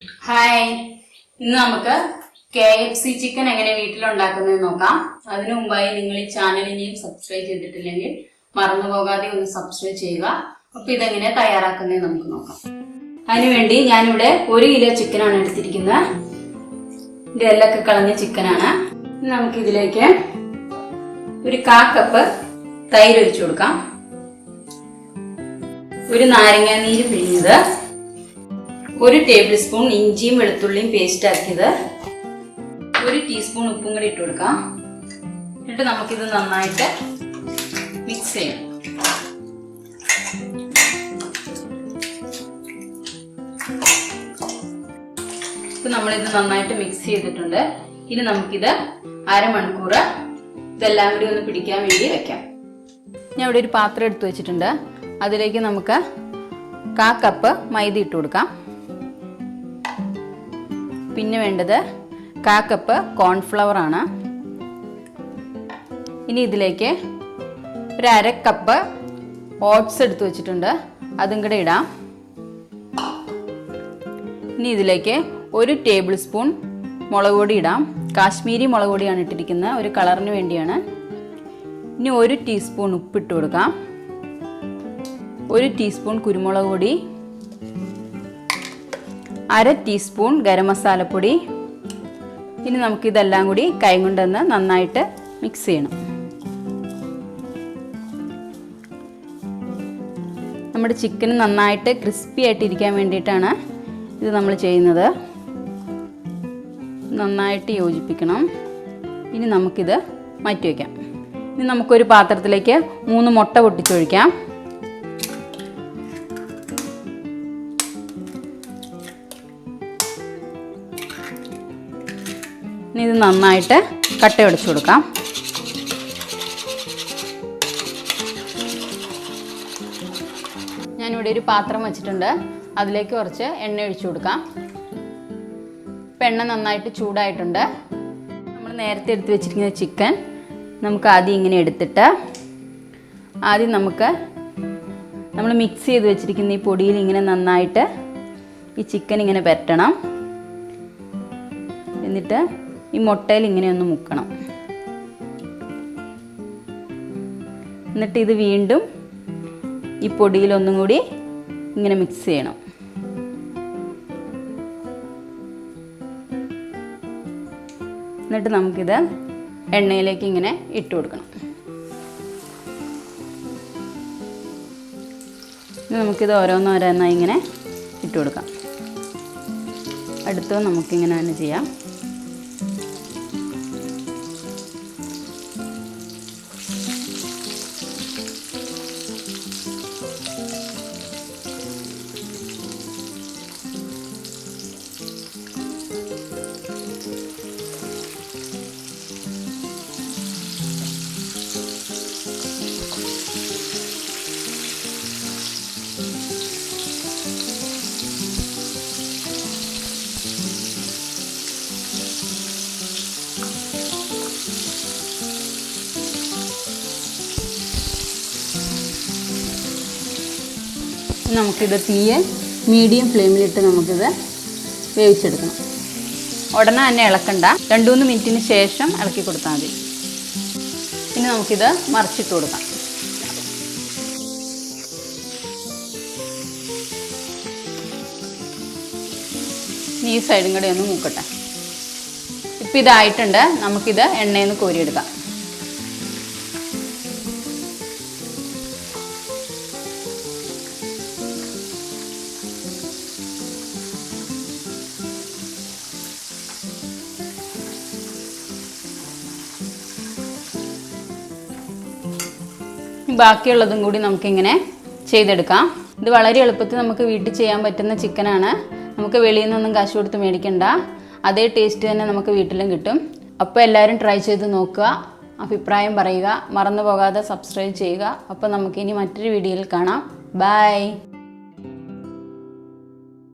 Hi, ഇന്ന് നമുക്ക് KFC chicken എങ്ങനെ വീട്ടിലുണ്ടാക്കുന്നത് നോക്കാം. അതിനു മുമ്പായി നിങ്ങൾ ഈ ചാനൽ ഇനിയും സബ്സ്ക്രൈബ് ചെയ്തിട്ടില്ലെങ്കിൽ മറന്നു പോകാതെ ഒന്ന് സബ്സ്ക്രൈബ് ചെയ്യുക. അപ്പോൾ ഇതെങ്ങനെ തയ്യാറാക്കുന്നത് നമുക്ക് നോക്കാം. അതിനുവേണ്ടി ഞാനിവിടെ 1 കിലോ ചിക്കനാണ് എടുത്തിരിക്കുന്നത്. ഇത് എല്ലൊക്കെ കളഞ്ഞ ചിക്കനാണ്. നമുക്കിതിലേക്ക് ഒരു 1/4 കപ്പ് തൈര് ഒഴിച്ചു കൊടുക്കാം. ഒരു നാരങ്ങ നീര് പിഴിഞ്ഞത്, 1 ടേബിൾ സ്പൂൺ ഇഞ്ചിയും വെളുത്തുള്ളിയും പേസ്റ്റ് ആക്കിയത്, 1 ടീസ്പൂൺ ഉപ്പും കൂടി ഇട്ട് കൊടുക്കാം. എന്നിട്ട് നമുക്കിത് നന്നായിട്ട് മിക്സ് ചെയ്യണം. ഇപ്പം നമ്മളിത് നന്നായിട്ട് മിക്സ് ചെയ്തിട്ടുണ്ട്. ഇനി നമുക്കിത് അരമണിക്കൂർ ഇതെല്ലാം കൂടി ഒന്ന് പിടിക്കാൻ വേണ്ടി വെക്കാം. ഞാൻ ഇവിടെ ഒരു പാത്രം എടുത്ത് വെച്ചിട്ടുണ്ട്. അതിലേക്ക് നമുക്ക് 1/4 കപ്പ് മൈദ ഇട്ട് കൊടുക്കാം. പിന്നെ വേണ്ടത് 1/4 കപ്പ് കോൺഫ്ലവർ ആണ്. ഇനി ഇതിലേക്ക് ഒരു 1/2 കപ്പ് ഓട്സ് എടുത്ത് വെച്ചിട്ടുണ്ട്, അതും കൂടെ ഇടാം. ഇനി ഇതിലേക്ക് 1 ടേബിൾ സ്പൂൺ മുളക് പൊടി ഇടാം. കാശ്മീരി മുളക് പൊടിയാണ് ഇട്ടിരിക്കുന്നത്, ഒരു കളറിന് വേണ്ടിയാണ്. ഇനി 1 ടീസ്പൂൺ ഉപ്പിട്ട് കൊടുക്കാം, 1 ടീസ്പൂൺ കുരുമുളക് പൊടി, 1/2 ടീസ്പൂൺ ഗരം മസാലപ്പൊടി. ഇനി നമുക്കിതെല്ലാം കൂടി കൈ കൊണ്ടൊന്ന് നന്നായിട്ട് മിക്സ് ചെയ്യണം. നമ്മുടെ ചിക്കൻ നന്നായിട്ട് ക്രിസ്പി ആയിട്ടിരിക്കാൻ വേണ്ടിയിട്ടാണ് ഇത് നമ്മൾ ചെയ്യുന്നത്. നന്നായിട്ട് യോജിപ്പിക്കണം. ഇനി നമുക്കിത് മാറ്റി വയ്ക്കാം. ഇനി നമുക്കൊരു പാത്രത്തിലേക്ക് 3 മുട്ട പൊട്ടിച്ചൊഴിക്കാം. ഇനി ഇത് നന്നായിട്ട് കട്ടയുടച്ചു കൊടുക്കാം. ഞാനിവിടെ ഒരു പാത്രം വെച്ചിട്ടുണ്ട്. അതിലേക്ക് കുറച്ച് എണ്ണ ഒഴിച്ചു കൊടുക്കാം. ഇപ്പം എണ്ണ നന്നായിട്ട് ചൂടായിട്ടുണ്ട്. നമ്മൾ നേരത്തെ എടുത്ത് വെച്ചിരിക്കുന്ന ചിക്കൻ നമുക്ക് ആദ്യം ഇങ്ങനെ എടുത്തിട്ട് ആദ്യം നമ്മൾ മിക്സ് ചെയ്ത് വെച്ചിരിക്കുന്ന ഈ പൊടിയിൽ ഇങ്ങനെ നന്നായിട്ട് ഈ ചിക്കൻ ഇങ്ങനെ പരട്ടണം. എന്നിട്ട് ഈ മുട്ടയിൽ ഇങ്ങനെ ഒന്ന് മുക്കണം. എന്നിട്ട് ഇത് വീണ്ടും ഈ പൊടിയിൽ ഒന്നും കൂടി ഇങ്ങനെ മിക്സ് ചെയ്യണം. എന്നിട്ട് നമുക്കിത് എണ്ണയിലേക്ക് ഇങ്ങനെ ഇട്ട് കൊടുക്കണം. നമുക്കിത് ഓരോന്നോരോന്നായി ഇങ്ങനെ ഇട്ട് കൊടുക്കാം. അടുത്തത് നമുക്കിങ്ങനെ തന്നെ ചെയ്യാം. നമുക്കിത് തീയെ മീഡിയം ഫ്ലെയിമിലിട്ട് നമുക്കിത് വേവിച്ചെടുക്കണം. ഉടനെ തന്നെ ഇളക്കണ്ട, 2-3 മിനിറ്റിന് ശേഷം ഇളക്കി കൊടുത്താൽ മതി. പിന്നെ നമുക്കിത് മറിച്ചിട്ട് കൊടുക്കാം. ഈ സൈഡും കൂടെ ഒന്ന് മൂക്കട്ടെ. ഇപ്പം ഇതായിട്ടുണ്ട്. നമുക്കിത് എണ്ണയിൽ നിന്ന് കോരിയെടുക്കാം. ബാക്കിയുള്ളതും കൂടി നമുക്കിങ്ങനെ ചെയ്തെടുക്കാം. ഇത് വളരെ എളുപ്പത്തിൽ നമുക്ക് വീട്ടിൽ ചെയ്യാൻ പറ്റുന്ന ചിക്കനാണ്. നമുക്ക് വെളിയിൽ നിന്നൊന്നും കാശ് കൊടുത്ത് മേടിക്കണ്ട. അതേ ടേസ്റ്റ് തന്നെ നമുക്ക് വീട്ടിലും കിട്ടും. അപ്പോൾ എല്ലാവരും ട്രൈ ചെയ്ത് നോക്കുക, അഭിപ്രായം പറയുക, മറന്നു പോകാതെ സബ്സ്ക്രൈബ് ചെയ്യുക. അപ്പോൾ നമുക്കിനി മറ്റൊരു വീഡിയോയിൽ കാണാം. ബൈ.